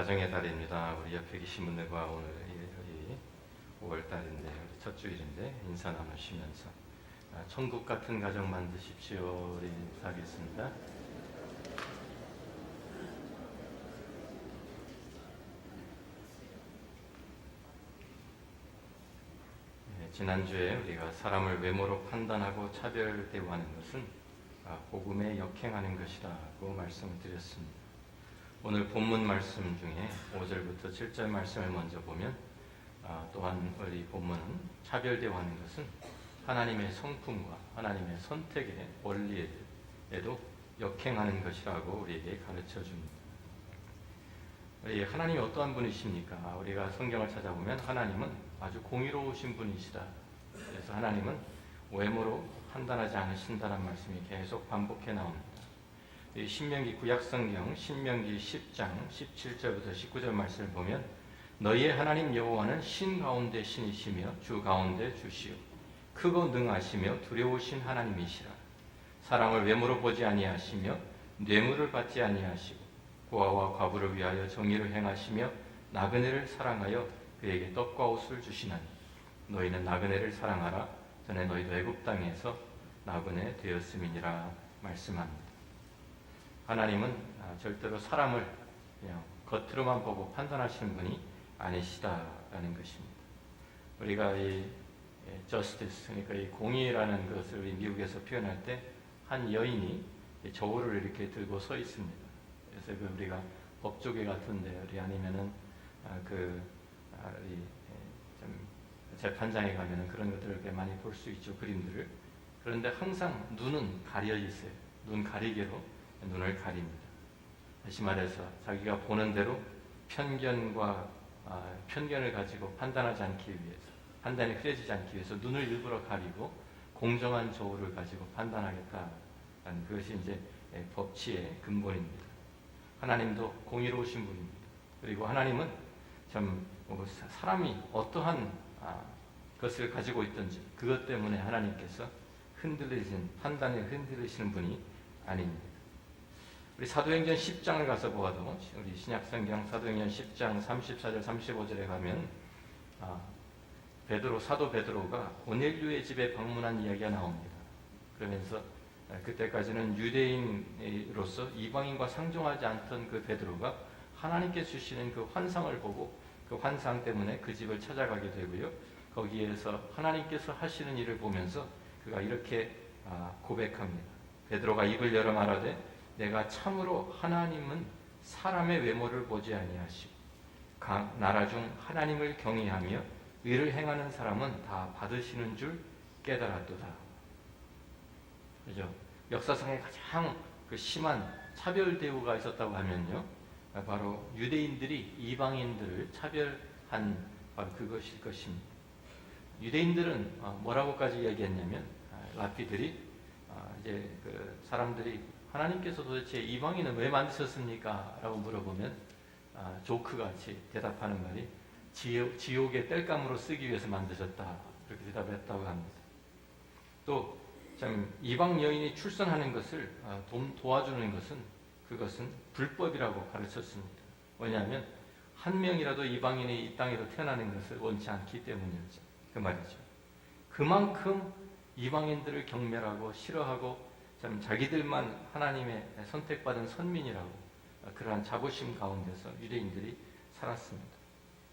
가정의 달입니다. 우리 옆에 계신 분들과 오늘 5월 달인데 첫 주일인데 인사 나누시면서 천국 같은 가정 만드십시오. 우리 인사하겠습니다. 지난주에 우리가 사람을 외모로 판단하고 차별 대우하는 것은 복음에 역행하는 것이라고 말씀을 드렸습니다. 오늘 본문 말씀 중에 5절부터 7절 말씀을 먼저 보면 또한 우리 본문은 차별 대우하는 것은 하나님의 성품과 하나님의 선택의 원리에도 역행하는 것이라고 우리에게 가르쳐 줍니다. 하나님이 어떠한 분이십니까? 우리가 성경을 찾아보면 하나님은 아주 공의로우신 분이시다. 그래서 하나님은 외모로 판단하지 않으신다는 말씀이 계속 반복해 나옵니다. 신명기 구약성경 신명기 10장 17절부터 19절 말씀을 보면 너희의 하나님 여호와는 신 가운데 신이시며 주 가운데 주시요 크고 능하시며 두려우신 하나님이시라. 사람을 외모로 보지 아니하시며 뇌물을 받지 아니하시고 고아와 과부를 위하여 정의를 행하시며 나그네를 사랑하여 그에게 떡과 옷을 주시나니 너희는 나그네를 사랑하라. 전에 너희도 애굽 땅에서 나그네 되었음이니라 말씀합니다. 하나님은 절대로 사람을 그냥 겉으로만 보고 판단하시는 분이 아니시다라는 것입니다. 우리가 이 justice, 그러니까 이 공의라는 것을 미국에서 표현할 때 한 여인이 저울을 이렇게 들고 서 있습니다. 그래서 우리가 법조계 같은데 우리 아니면은 재판장에 가면은 그런 것들을 이렇게 많이 볼 수 있죠, 그림들을. 그런데 항상 눈은 가려 있어요. 눈 가리개로 눈을 가립니다. 다시 말해서 자기가 보는 대로 편견을 가지고 판단하지 않기 위해서, 판단이 흐려지지 않기 위해서 눈을 일부러 가리고 공정한 저울을 가지고 판단하겠다는 그것이 이제 법치의 근본입니다. 하나님도 공의로우신 분입니다. 그리고 하나님은 참 사람이 어떠한 것을 가지고 있든지 그것 때문에 하나님께서 판단에 흔들리시는 분이 아닙니다. 우리 사도행전 10장을 가서 보아도 우리 신약성경 사도행전 10장 34절 35절에 가면 사도 베드로가 고넬료의 집에 방문한 이야기가 나옵니다. 그러면서 그때까지는 유대인으로서 이방인과 상종하지 않던 그 베드로가 하나님께서 주시는 그 환상을 보고 그 환상 때문에 그 집을 찾아가게 되고요. 거기에서 하나님께서 하시는 일을 보면서 그가 이렇게 고백합니다. 베드로가 입을 열어 말하되 내가 참으로 하나님은 사람의 외모를 보지 아니하시고 나라 중 하나님을 경외하며 의를 행하는 사람은 다 받으시는 줄 깨달았도다. 그죠? 역사상에 가장 심한 차별 대우가 있었다고 하면요, 바로 유대인들이 이방인들을 차별한 바로 그것일 것입니다. 유대인들은 뭐라고까지 얘기했냐면 랍비들이 이제 사람들이 하나님께서 도대체 이방인은 왜 만드셨습니까? 라고 물어보면 조크같이 대답하는 말이 지옥의 땔감으로 쓰기 위해서 만드셨다. 그렇게 대답했다고 합니다. 또 참 이방 여인이 출산하는 것을 도와주는 그것은 불법이라고 가르쳤습니다. 왜냐하면 한 명이라도 이방인이 이 땅에도 태어나는 것을 원치 않기 때문이었죠. 그 말이죠. 그만큼 이방인들을 경멸하고 싫어하고 참 자기들만 하나님의 선택받은 선민이라고 그러한 자부심 가운데서 유대인들이 살았습니다.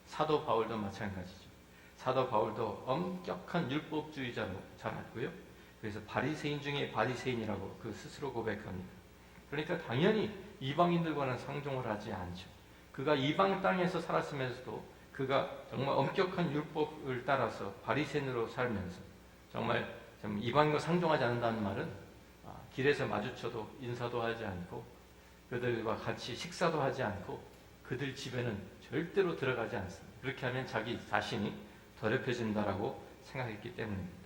사도 바울도 마찬가지죠. 사도 바울도 엄격한 율법주의자였고요. 그래서 바리새인 중에 바리새인이라고 스스로 고백합니다. 그러니까 당연히 이방인들과는 상종을 하지 않죠. 그가 이방 땅에서 살았으면서도 그가 정말 엄격한 율법을 따라서 바리새인으로 살면서 정말 이방인과 상종하지 않는다는 말은 길에서 마주쳐도 인사도 하지 않고 그들과 같이 식사도 하지 않고 그들 집에는 절대로 들어가지 않습니다. 그렇게 하면 자기 자신이 더럽혀진다라고 생각했기 때문입니다.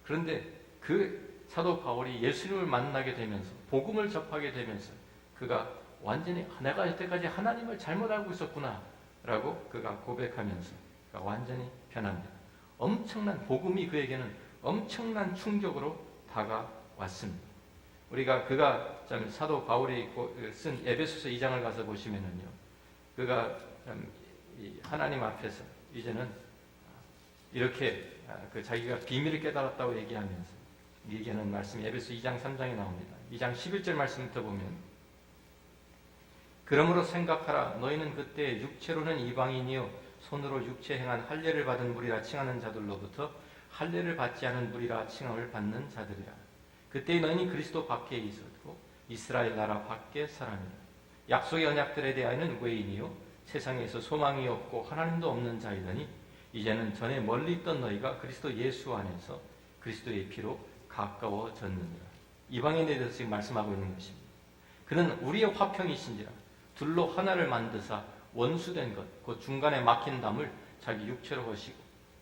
그런데 그 사도 바울이 예수님을 만나게 되면서 복음을 접하게 되면서 그가 완전히 내가 여태까지 하나님을 잘못 알고 있었구나 라고 그가 고백하면서 그가 완전히 변합니다. 엄청난 복음이 그에게는 엄청난 충격으로 다가왔습니다. 그가 사도 바울이 쓴 에베소서 2장을 가서 보시면은요, 그가 이 하나님 앞에서 이제는 이렇게 자기가 비밀을 깨달았다고 얘기하는 말씀이 에베소 2장 3장에 나옵니다. 2장 11절 말씀부터 보면 그러므로 생각하라. 너희는 그때 육체로는 이방인이요 손으로 육체 행한 할례를 받은 무리라 칭하는 자들로부터 할례를 받지 않은 무리라 칭함을 받는 자들이라. 그때 너희는 그리스도 밖에 있었고 이스라엘 나라 밖에 사람이라. 약속의 언약들에 대하여는 외인이요 세상에서 소망이 없고 하나님도 없는 자이더니 이제는 전에 멀리 있던 너희가 그리스도 예수 안에서 그리스도의 피로 가까워졌느니라. 이방인에 대해서 지금 말씀하고 있는 것입니다. 그는 우리의 화평이신지라 둘로 하나를 만드사 원수된 것, 그 중간에 막힌 담을 자기 육체로 하시고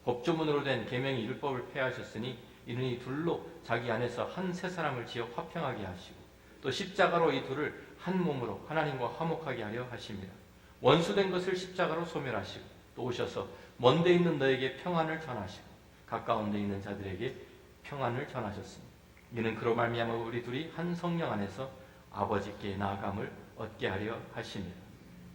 법조문으로 된 계명의 율법을 폐하셨으니 이는 이 둘로 자기 안에서 한 새 사람을 지어 화평하게 하시고 또 십자가로 이 둘을 한 몸으로 하나님과 화목하게 하려 하십니다. 원수된 것을 십자가로 소멸하시고 또 오셔서 먼데 있는 너에게 평안을 전하시고 가까운 데 있는 자들에게 평안을 전하셨습니다. 이는 그로 말미암아 우리 둘이 한 성령 안에서 아버지께 나아감을 얻게 하려 하십니다.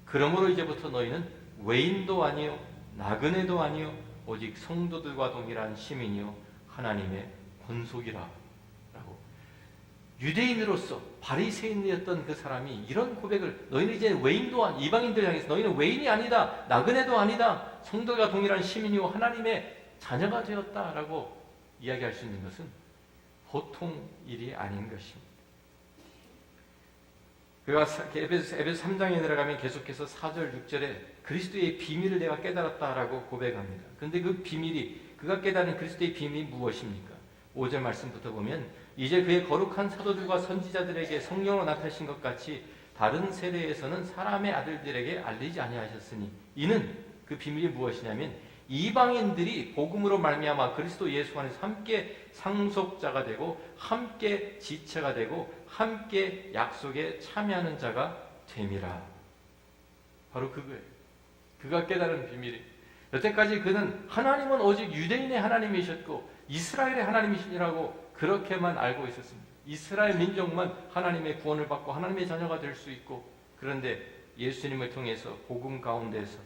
그러므로 이제부터 너희는 외인도 아니요 나그네도 아니요 오직 성도들과 동일한 시민이요 하나님의 권속이라 라고. 유대인으로서 바리새인이었던 그 사람이 이런 고백을, 너희는 이제 외인도 아니, 이방인들 향해서 너희는 외인이 아니다, 나그네도 아니다, 성도가 동일한 시민이요 하나님의 자녀가 되었다라고 이야기할 수 있는 것은 보통 일이 아닌 것입니다. 그가 에베소 3장에 들어가면 계속해서 4절 6절에 그리스도의 비밀을 내가 깨달았다라고 고백합니다. 그런데 그 비밀이, 그가 깨달은 그리스도의 비밀이 무엇입니까? 5절 말씀부터 보면 이제 그의 거룩한 사도들과 선지자들에게 성령으로 나타나신 것 같이 다른 세대에서는 사람의 아들들에게 알리지 아니하셨으니 이는 그 비밀이 무엇이냐면 이방인들이 복음으로 말미암아 그리스도 예수 안에서 함께 상속자가 되고 함께 지체가 되고 함께 약속에 참여하는 자가 됨이라. 바로 그거예요. 그가 깨달은 비밀이, 여태까지 그는 하나님은 오직 유대인의 하나님이셨고 이스라엘의 하나님이시라고 그렇게만 알고 있었습니다. 이스라엘 민족만 하나님의 구원을 받고 하나님의 자녀가 될 수 있고, 그런데 예수님을 통해서 복음 가운데서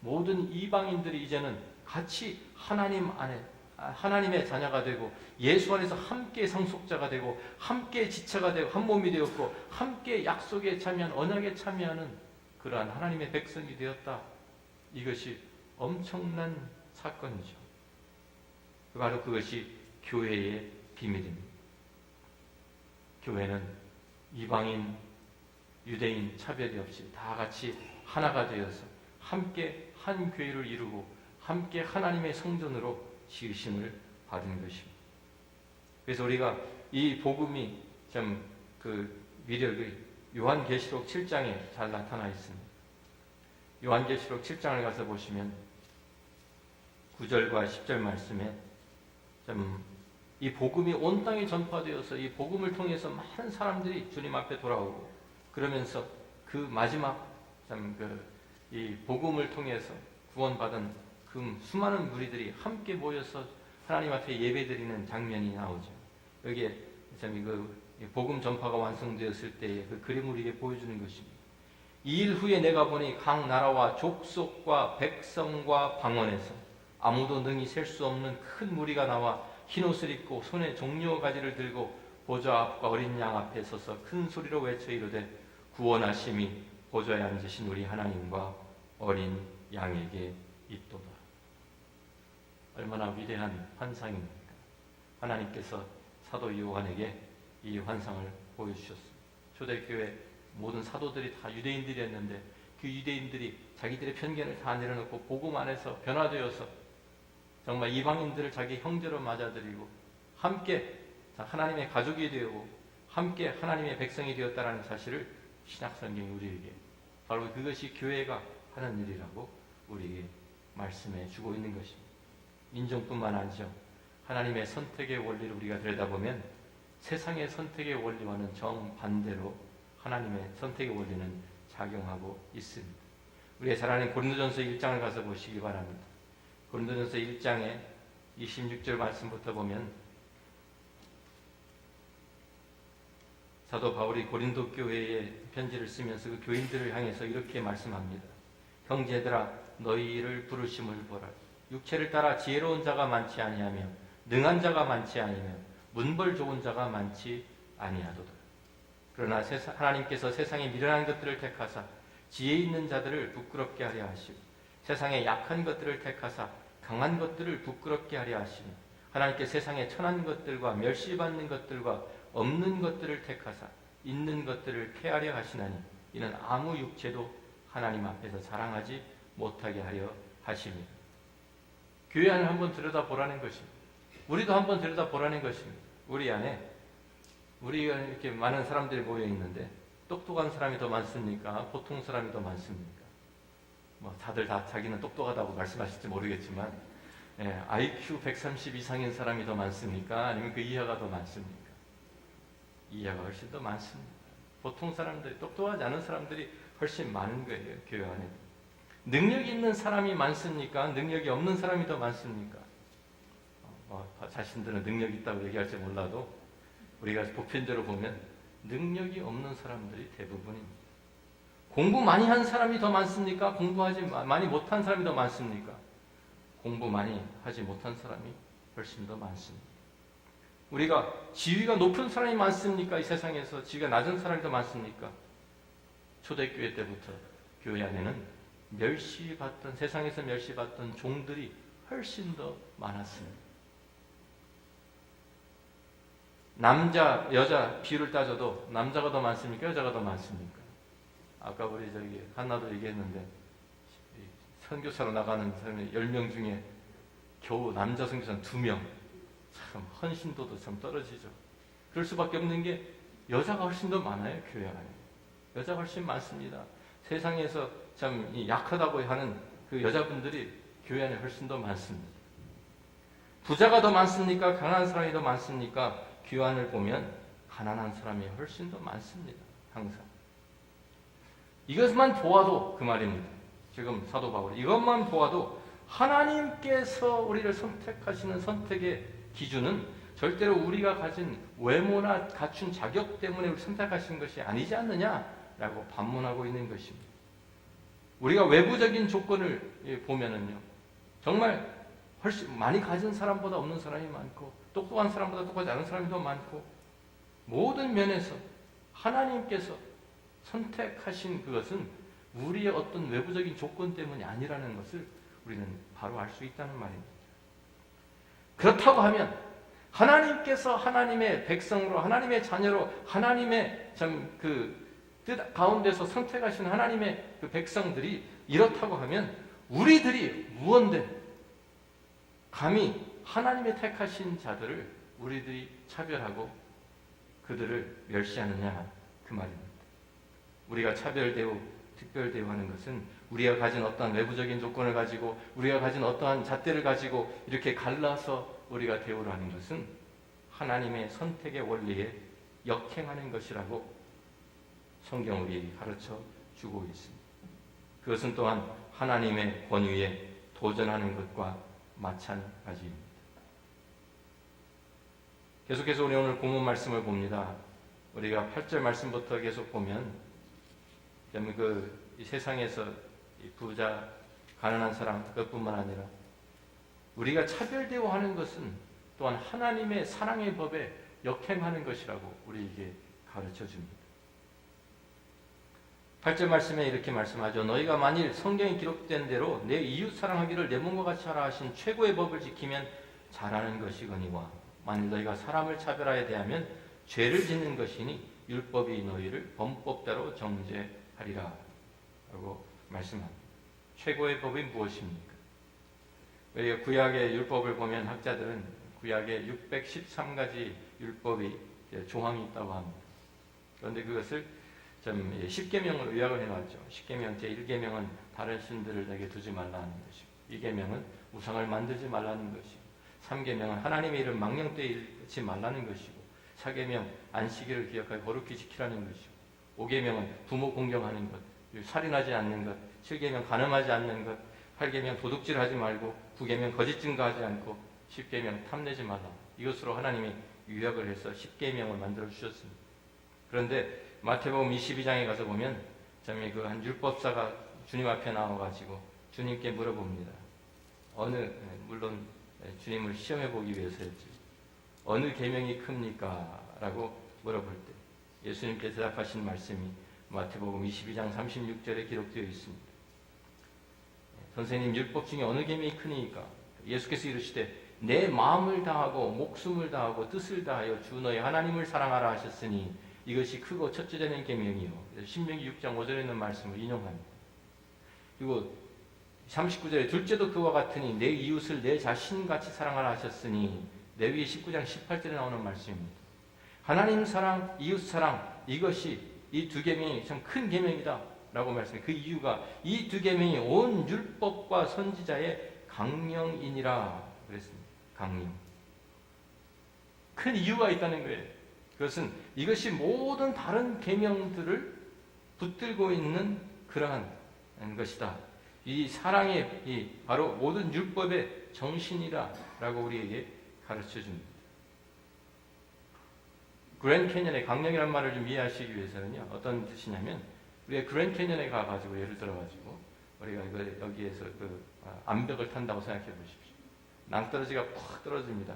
모든 이방인들이 이제는 같이 하나님 안에 하나님의 자녀가 되고 예수 안에서 함께 상속자가 되고 함께 지체가 되고 한 몸이 되었고 함께 약속에 참여한 언약에 참여하는 그러한 하나님의 백성이 되었다. 이것이 엄청난 사건이죠. 바로 그것이 교회의 비밀입니다. 교회는 이방인, 유대인 차별이 없이 다 같이 하나가 되어서 함께 한 교회를 이루고 함께 하나님의 성전으로 지으심을 받은 것입니다. 그래서 우리가 이 복음이 좀 그 위력의 요한계시록 7장에 잘 나타나 있습니다. 요한계시록 7장을 가서 보시면 9절과 10절 말씀에 이 복음이 온 땅에 전파되어서 이 복음을 통해서 많은 사람들이 주님 앞에 돌아오고, 그러면서 그 마지막 이 복음을 통해서 구원받은 그 수많은 무리들이 함께 모여서 하나님 앞에 예배드리는 장면이 나오죠. 여기에 그 복음 전파가 완성되었을 때의 그 그림을 우리에게 보여주는 것입니다. 2일 후에 내가 보니 각 나라와 족속과 백성과 방언에서 아무도 능히 셀 수 없는 큰 무리가 나와 흰옷을 입고 손에 종려 가지를 들고 보좌 앞과 어린 양 앞에 서서 큰 소리로 외쳐 이르되 구원하심이 보좌에 앉으신 우리 하나님과 어린 양에게 있도다. 얼마나 위대한 환상입니까? 하나님께서 사도 요한에게 이 환상을 보여주셨습니다. 초대교회 모든 사도들이 다 유대인들이었는데 그 유대인들이 자기들의 편견을 다 내려놓고 복음 안에서 변화되어서 정말 이방인들을 자기 형제로 맞아들이고 함께 하나님의 가족이 되고 함께 하나님의 백성이 되었다는 사실을 신약성경이 우리에게, 바로 그것이 교회가 하는 일이라고 우리에게 말씀해 주고 있는 것입니다. 인종뿐만 아니죠. 하나님의 선택의 원리를 우리가 들여다보면 세상의 선택의 원리와는 정반대로 하나님의 선택의 원리는 작용하고 있습니다. 우리가 잘 아는 고린도전서 1장을 가서 보시기 바랍니다. 고린도전서 1장에 26절 말씀부터 보면 사도 바울이 고린도 교회에 편지를 쓰면서 그 교인들을 향해서 이렇게 말씀합니다. 형제들아 너희를 부르심을 보라. 육체를 따라 지혜로운 자가 많지 아니하며 능한 자가 많지 아니며 문벌 좋은 자가 많지 아니하도다. 그러나 하나님께서 세상에 미련한 것들을 택하사 지혜 있는 자들을 부끄럽게 하려 하시고 세상에 약한 것들을 택하사 강한 것들을 부끄럽게 하려 하시니 하나님께 세상에 천한 것들과 멸시받는 것들과 없는 것들을 택하사 있는 것들을 폐하려 하시나니 이는 아무 육체도 하나님 앞에서 자랑하지 못하게 하려 하십니다. 교회 안을 한번 들여다보라는 것입니다. 우리도 한번 들여다보라는 것입니다. 우리 안에 우리가 이렇게 많은 사람들이 모여 있는데 똑똑한 사람이 더 많습니까? 보통 사람이 더 많습니까? 뭐 다들 다 자기는 똑똑하다고 말씀하실지 모르겠지만 IQ 130 이상인 사람이 더 많습니까? 아니면 그 이하가 더 많습니까? 이하가 훨씬 더 많습니다. 보통 사람들이 똑똑하지 않은 사람들이 훨씬 많은 거예요. 교회 안에. 능력이 있는 사람이 많습니까? 능력이 없는 사람이 더 많습니까? 자신들은 능력이 있다고 얘기할지 몰라도 우리가 보편적으로 보면 능력이 없는 사람들이 대부분입니다. 공부 많이 한 사람이 더 많습니까? 공부하지 많이 못한 사람이 더 많습니까? 공부 많이 하지 못한 사람이 훨씬 더 많습니다. 우리가 지위가 높은 사람이 많습니까? 이 세상에서 지위가 낮은 사람이 더 많습니까? 초대교회 때부터 교회 안에는 멸시받던, 세상에서 멸시받던 종들이 훨씬 더 많았습니다. 남자, 여자 비율을 따져도 남자가 더 많습니까? 여자가 더 많습니까? 아까 우리 한나도 얘기했는데 선교사로 나가는 사람이 10명 중에 겨우 남자 선교사는 2명. 참 헌신도도 참 떨어지죠. 그럴 수밖에 없는 게 여자가 훨씬 더 많아요. 교회 안에. 여자가 훨씬 많습니다. 세상에서 참 약하다고 하는 그 여자분들이 교회 안에 훨씬 더 많습니다. 부자가 더 많습니까? 가난한 사람이 더 많습니까? 교회 안을 보면 가난한 사람이 훨씬 더 많습니다. 항상. 이것만 보아도 그 말입니다. 지금 사도 바울 이것만 보아도 하나님께서 우리를 선택하시는 선택의 기준은 절대로 우리가 가진 외모나 갖춘 자격 때문에 우리를 선택하신 것이 아니지 않느냐라고 반문하고 있는 것입니다. 우리가 외부적인 조건을 보면은요, 정말 훨씬 많이 가진 사람보다 없는 사람이 많고 똑똑한 사람보다 똑똑하지 않은 사람이 더 많고 모든 면에서 하나님께서 선택하신 그것은 우리의 어떤 외부적인 조건 때문이 아니라는 것을 우리는 바로 알 수 있다는 말입니다. 그렇다고 하면 하나님께서 하나님의 백성으로 하나님의 자녀로 하나님의 그 뜻 가운데서 선택하신 하나님의 그 백성들이 이렇다고 하면 우리들이 무언데 감히 하나님의 택하신 자들을 우리들이 차별하고 그들을 멸시하느냐 그 말입니다. 우리가 차별대우, 특별대우하는 것은 우리가 가진 어떠한 외부적인 조건을 가지고 우리가 가진 어떠한 잣대를 가지고 이렇게 갈라서 우리가 대우를 하는 것은 하나님의 선택의 원리에 역행하는 것이라고 성경 우리 가르쳐 주고 있습니다. 그것은 또한 하나님의 권위에 도전하는 것과 마찬가지입니다. 계속해서 우리 오늘 본문 말씀을 봅니다. 우리가 8절 말씀부터 계속 보면 이 세상에서 부자, 가난한 사람 그것뿐만 아니라 우리가 차별대우하는 것은 또한 하나님의 사랑의 법에 역행하는 것이라고 우리에게 가르쳐 줍니다. 8절 말씀에 이렇게 말씀하죠. 너희가 만일 성경에 기록된 대로 내 이웃 사랑하기를 내 몸과 같이 하라 하신 최고의 법을 지키면 잘하는 것이거니와 만일 너희가 사람을 차별하여 대하면 죄를 짓는 것이니 율법이 너희를 범법대로 정죄하리라 라고 말씀합니다. 최고의 법이 무엇입니까? 우리가 구약의 율법을 보면 학자들은 구약에 613가지 율법이 조항이 있다고 합니다. 그런데 그것을 좀 10계명으로 요약을 해놨죠. 10계명 제1계명은 다른 신들을 내게 두지 말라는 것이고 2계명은 우상을 만들지 말라는 것이고 3계명은 하나님의 이름 망령되이 읽지 말라는 것이고 4계명 안식일을 기억하여 거룩히 지키라는 것이고 5계명은 부모 공경하는 것, 살인하지 않는 것, 7계명 간음하지 않는 것, 8계명 도둑질하지 말고 9계명 거짓 증거하지 않고 10계명 탐내지 말라. 이것으로 하나님이 요약을 해서 10계명을 만들어 주셨습니다. 그런데 마태복음 22장에 가서 보면 그 한 율법사가 주님 앞에 나와가지고 주님께 물어봅니다. 물론 주님을 시험해 보기 위해서였죠. 어느 계명이 큽니까? 라고 물어볼 때 예수님께 대답하신 말씀이 마태복음 22장 36절에 기록되어 있습니다. 선생님, 율법 중에 어느 계명이 크니까? 예수께서 이르시되 내 마음을 다하고 목숨을 다하고 뜻을 다하여 주 너의 하나님을 사랑하라 하셨으니 이것이 크고 첫째 되는 계명이요. 신명기 6장 5절에 있는 말씀을 인용합니다. 그리고 39절에 둘째도 그와 같으니 내 이웃을 내 자신같이 사랑하라 하셨으니 레위기 19장 18절에 나오는 말씀입니다. 하나님 사랑, 이웃 사랑, 이것이 이 두 계명이 참 큰 계명이다 라고 말씀해요. 그 이유가 이 두 계명이 온 율법과 선지자의 강령이니라 그랬습니다. 강령. 큰 이유가 있다는 거예요. 그것은 이것이 모든 다른 계명들을 붙들고 있는 그러한 것이다. 이 사랑의 바로 모든 율법의 정신이라라고 우리에게 가르쳐 줍니다. 그랜드 캐년의 강령이라는 말을 좀 이해하시기 위해서는요, 어떤 뜻이냐면 우리가 그랜드 캐년에 가가지고 예를 들어가지고 우리가 여기에서 암벽을 탄다고 생각해 보십시오. 낭떠러지가 팍 떨어집니다.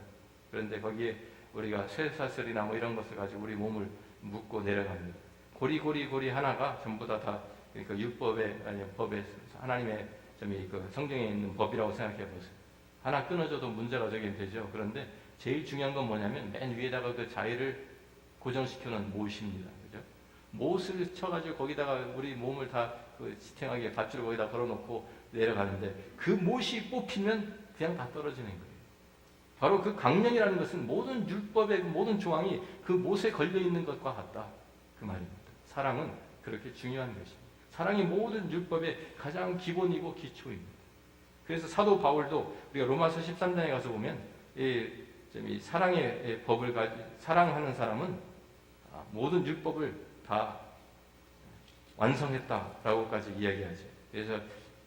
그런데 거기에 우리가 쇠사슬이나 뭐 이런 것을 가지고 우리 몸을 묶고 내려갑니다. 고리 하나가 전부 다 그러니까 율법의 아니 법의 하나님의 그 성경에 있는 법이라고 생각해 보세요. 하나 끊어져도 문제가 되긴 되죠. 그런데 제일 중요한 건 뭐냐면 맨 위에다가 그 자위를 고정시켜놓은 못입니다. 그죠? 못을 쳐가지고 거기다가 우리 몸을 다 지탱하게 밧줄을 거기다 걸어놓고 내려가는데 그 못이 뽑히면 그냥 다 떨어지는 거예요. 바로 그 강령이라는 것은 모든 율법의 모든 조항이 그 못에 걸려있는 것과 같다. 그 말입니다. 사랑은 그렇게 중요한 것입니다. 사랑이 모든 율법의 가장 기본이고 기초입니다. 그래서 사도 바울도 우리가 로마서 13장에 가서 보면 이 사랑의 법을 사랑하는 사람은 모든 율법을 다 완성했다라고까지 이야기하죠. 그래서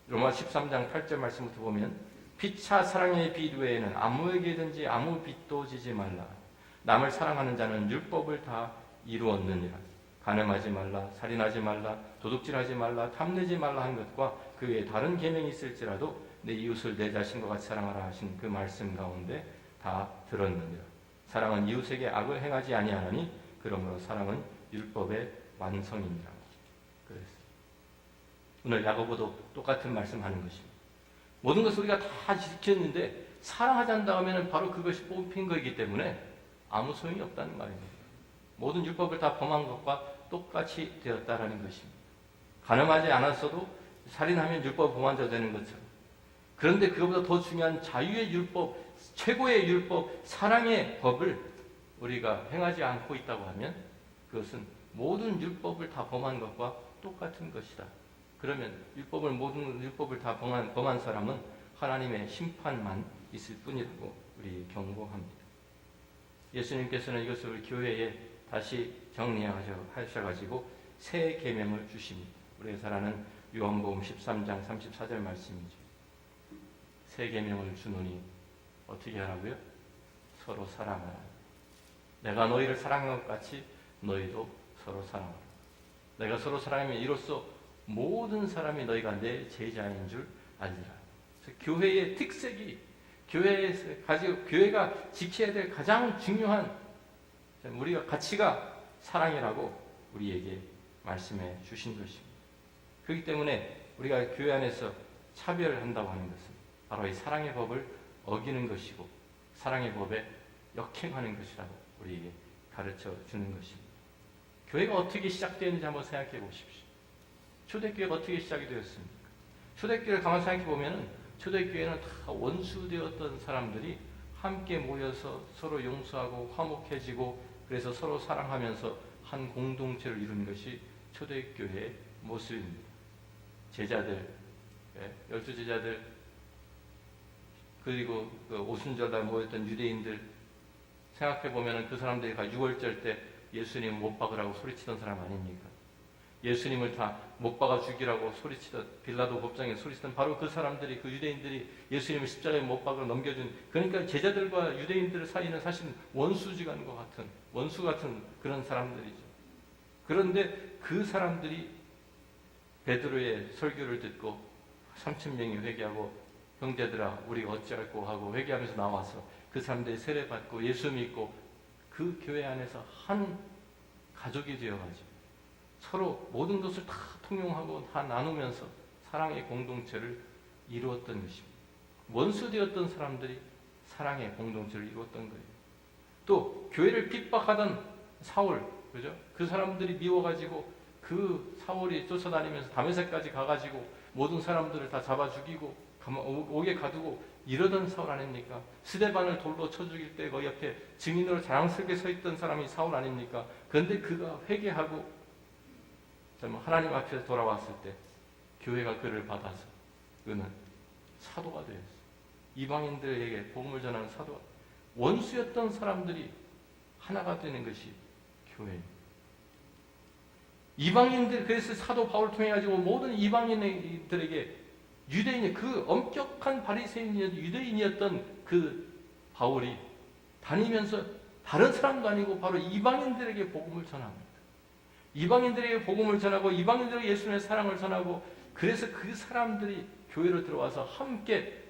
로마 13장 8절 말씀부터 보면 피차 사랑의 빛 외에는 아무에게든지 아무 빛도 지지 말라. 남을 사랑하는 자는 율법을 다 이루었느니라. 간음하지 말라, 살인하지 말라, 도둑질하지 말라, 탐내지 말라 한 것과 그 외에 다른 계명이 있을지라도 내 이웃을 내 자신과 같이 사랑하라 하신 그 말씀 가운데 다 들었느니라. 사랑은 이웃에게 악을 행하지 아니하나니 그러므로 사랑은 율법의 완성이니라. 그랬어요. 오늘 야고보도 똑같은 말씀하는 것입니다. 모든 것을 우리가 다 지켰는데 사랑하지 않는다 하면 바로 그것이 뽑힌 것이기 때문에 아무 소용이 없다는 말입니다. 모든 율법을 다 범한 것과 똑같이 되었다라는 것입니다. 간음하지 않았어도 살인하면 율법 범한 자 되는 것처럼. 그런데 그것보다 더 중요한 자유의 율법, 최고의 율법, 사랑의 법을 우리가 행하지 않고 있다고 하면 그것은 모든 율법을 다 범한 것과 똑같은 것이다. 그러면 모든 율법을 다 범한 사람은 하나님의 심판만 있을 뿐이라고 우리 경고합니다. 예수님께서는 이것을 우리 교회에 다시 정리하셔가지고 새 계명을 주십니다. 우리가 잘 아는 요한복음 13장 34절 말씀이죠. 새 계명을 주노니 어떻게 하라고요? 서로 사랑하라. 내가 너희를 사랑한 것 같이 너희도 서로 사랑하라. 내가 서로 사랑하면 이로써 모든 사람이 너희가 내 제자인 줄 알리라. 그래서 교회의 특색이 교회가 지켜야 될 가장 중요한 우리가 가치가 사랑이라고 우리에게 말씀해 주신 것입니다. 그렇기 때문에 우리가 교회 안에서 차별한다고 하는 것은 바로 이 사랑의 법을 어기는 것이고 사랑의 법에 역행하는 것이라고 우리에게 가르쳐 주는 것입니다. 교회가 어떻게 시작되었는지 한번 생각해 보십시오. 초대교회가 어떻게 시작이 되었습니까? 초대교회를 가만히 생각해 보면 초대교회는 다 원수되었던 사람들이 함께 모여서 서로 용서하고 화목해지고 그래서 서로 사랑하면서 한 공동체를 이루는 것이 초대교회의 모습입니다. 제자들, 12제자들 그리고 그 오순절날 모였던 유대인들 생각해보면 그 사람들이 6월절 때 예수님 못 박으라고 소리치던 사람 아닙니까? 예수님을 다 못 박아 죽이라고 소리치던 빌라도 법정에 소리치던 바로 그 사람들이 그 유대인들이 예수님을 십자가에 못 박아 넘겨준 그러니까 제자들과 유대인들 사이는 사실은 원수지간과 같은 원수 같은 그런 사람들이죠. 그런데 그 사람들이 베드로의 설교를 듣고 3,000명이 회개하고 형제들아 우리 어찌할꼬 하고 회개하면서 나와서 그 사람들이 세례받고 예수 믿고 그 교회 안에서 한 가족이 되어가지고 서로 모든 것을 다 통용하고 다 나누면서 사랑의 공동체를 이루었던 것입니다. 원수되었던 사람들이 사랑의 공동체를 이루었던 거예요. 또 교회를 핍박하던 사울, 그죠? 그 사람들이 미워가지고 그 사울이 쫓아다니면서 다메섹까지 가가지고 모든 사람들을 다 잡아 죽이고 옥에 가두고 이러던 사울 아닙니까? 스데반을 돌로 쳐 죽일 때 그 옆에 증인으로 자랑스럽게 서 있던 사람이 사울 아닙니까? 그런데 그가 회개하고 하나님 앞에 돌아왔을 때 교회가 그를 받아서 그는 사도가 되었어요. 이방인들에게 복음을 전하는 사도가, 원수였던 사람들이 하나가 되는 것이 교회입니다. 이방인들, 그래서 사도 바울을 통해 가지고 모든 이방인들에게 유대인이, 그 엄격한 바리새인이었던 유대인이었던 그 바울이 다니면서 다른 사람도 아니고 바로 이방인들에게 복음을 전합니다. 이방인들에게 복음을 전하고 이방인들에게 예수님의 사랑을 전하고, 그래서 그 사람들이 교회로 들어와서 함께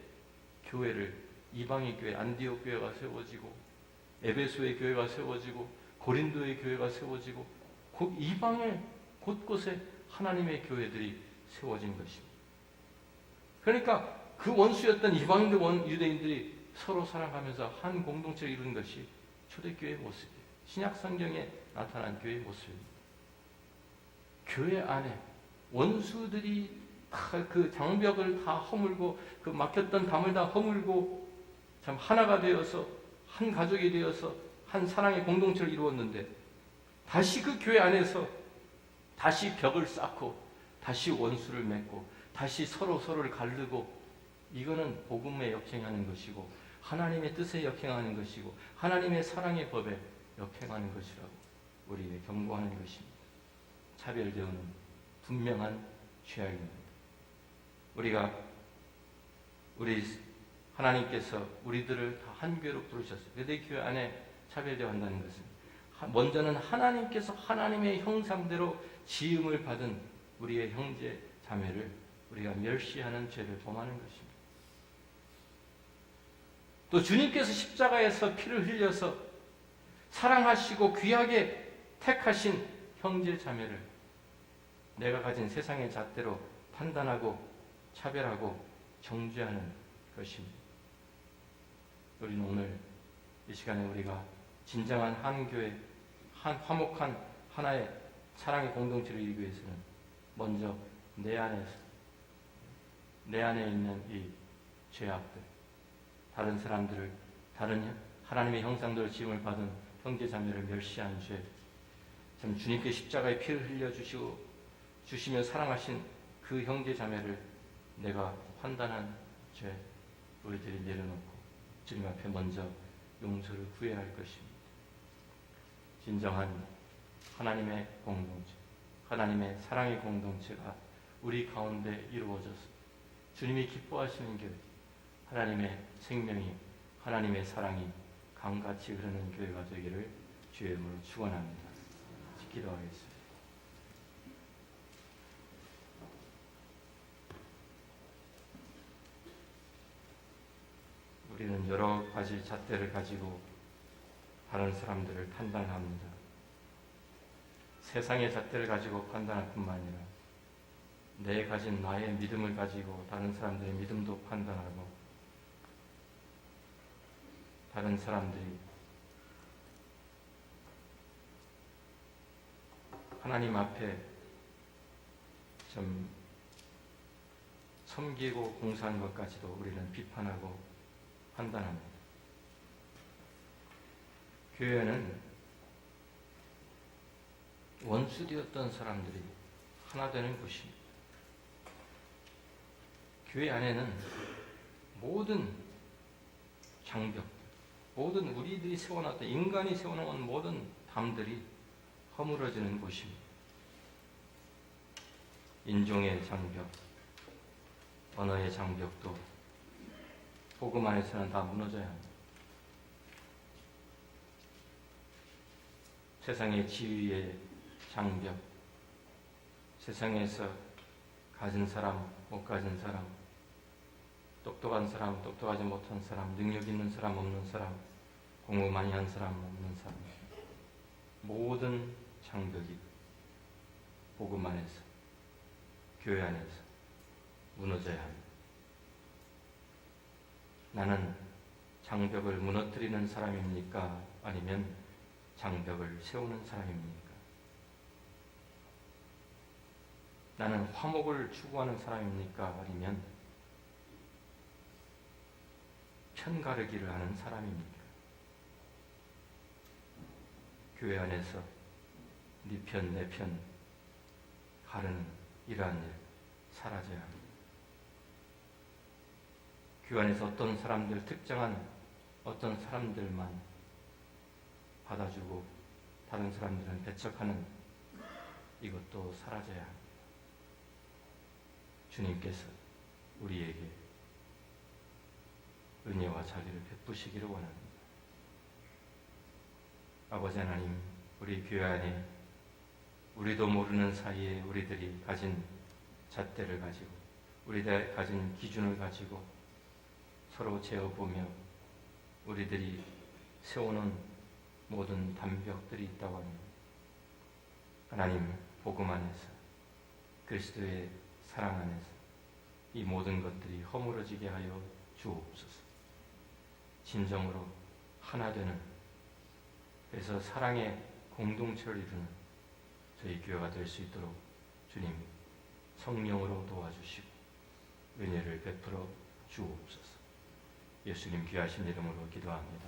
교회를, 이방인 교회, 안디옥 교회가 세워지고 에베소의 교회가 세워지고 고린도의 교회가 세워지고 이방의 곳곳에 하나님의 교회들이 세워진 것입니다. 그러니까 그 원수였던 이방인들, 유대인들이 서로 사랑하면서 한 공동체를 이루는 것이 초대교회의 모습이에요. 신약 성경에 나타난 교회의 모습입니다. 교회 안에 원수들이 그 장벽을 다 허물고 그 막혔던 담을 다 허물고 참 하나가 되어서 한 가족이 되어서 한 사랑의 공동체를 이루었는데, 다시 그 교회 안에서 다시 벽을 쌓고 다시 원수를 맺고 다시 서로를 가르고, 이거는 복음에 역행하는 것이고 하나님의 뜻에 역행하는 것이고 하나님의 사랑의 법에 역행하는 것이라고 우리에게 경고하는 것입니다. 차별되어는 분명한 죄악입니다. 우리 하나님께서 우리들을 다 한 교회로 부르셨어요. 그런데 교회 안에 차별되어 한다는 것은 먼저는 하나님께서 하나님의 형상대로 지음을 받은 우리의 형제 자매를 우리가 멸시하는 죄를 범하는 것입니다. 또 주님께서 십자가에서 피를 흘려서 사랑하시고 귀하게 택하신 형제 자매를 내가 가진 세상의 잣대로 판단하고 차별하고 정죄하는 것입니다. 우리는 오늘 이 시간에 우리가 진정한 한 교회, 한 화목한 하나의 사랑의 공동체를 이루기 위해서는 먼저 내 안에 있는 이 죄악들, 다른 사람들을, 다른 하나님의 형상대로 지음을 받은 형제 자매를 멸시한 죄, 참 주님께 십자가에 피를 흘려 주시며 사랑하신 그 형제 자매를 내가 판단한 죄, 우리들이 내려놓고 주님 앞에 먼저 용서를 구해야 할 것입니다. 진정한 하나님의 공동체, 하나님의 사랑의 공동체가 우리 가운데 이루어져서 주님이 기뻐하시는 교회, 하나님의 생명이, 하나님의 사랑이 강같이 흐르는 교회가 되기를 주의 이름으로 축원합니다. 기도하겠습니다. 우리는 여러 가지 잣대를 가지고 다른 사람들을 판단합니다. 세상의 잣대를 가지고 판단할 뿐만 아니라 내 가진 나의 믿음을 가지고 다른 사람들의 믿음도 판단하고, 다른 사람들이 하나님 앞에 좀 섬기고 봉사하는 것까지도 우리는 비판하고 판단합니다. 교회는 원수되었던 사람들이 하나 되는 곳입니다. 교회 안에는 모든 장벽, 모든 우리들이 세워놨던, 인간이 세워놓은 모든 담들이 허물어지는 곳입니다. 인종의 장벽, 언어의 장벽도 복음 안에서는 다 무너져야 합니다. 세상의 지위의 장벽, 세상에서 가진 사람, 못 가진 사람, 똑똑한 사람, 똑똑하지 못한 사람, 능력 있는 사람, 없는 사람, 공부 많이 한 사람, 없는 사람, 모든 장벽이 복음 안에서, 교회 안에서 무너져야 합니다. 나는 장벽을 무너뜨리는 사람입니까? 아니면 장벽을 세우는 사람입니까? 나는 화목을 추구하는 사람입니까? 아니면 편가르기를 하는 사람입니까? 교회 안에서 네 편, 내 편 가르는 이러한 일 사라져야 합니다. 교회 안에서 어떤 사람들, 특정한 어떤 사람들만 받아주고 다른 사람들은 배척하는 이것도 사라져야 합니다. 주님께서 우리에게 은혜와 자비를 베푸시기를 원합니다. 아버지 하나님, 우리 교회 안에 우리도 모르는 사이에 우리들이 가진 잣대를 가지고 우리들이 가진 기준을 가지고 서로 재어보며 우리들이 세우는 모든 담벽들이 있다고 합니다. 하나님, 복음 안에서 그리스도의 사랑 안에서 이 모든 것들이 허물어지게 하여 주옵소서. 진정으로 하나 되는, 그래서 사랑의 공동체를 이루는 저희 교회가 될 수 있도록 주님 성령으로 도와주시고 은혜를 베풀어 주옵소서. 예수님 귀하신 이름으로 기도합니다.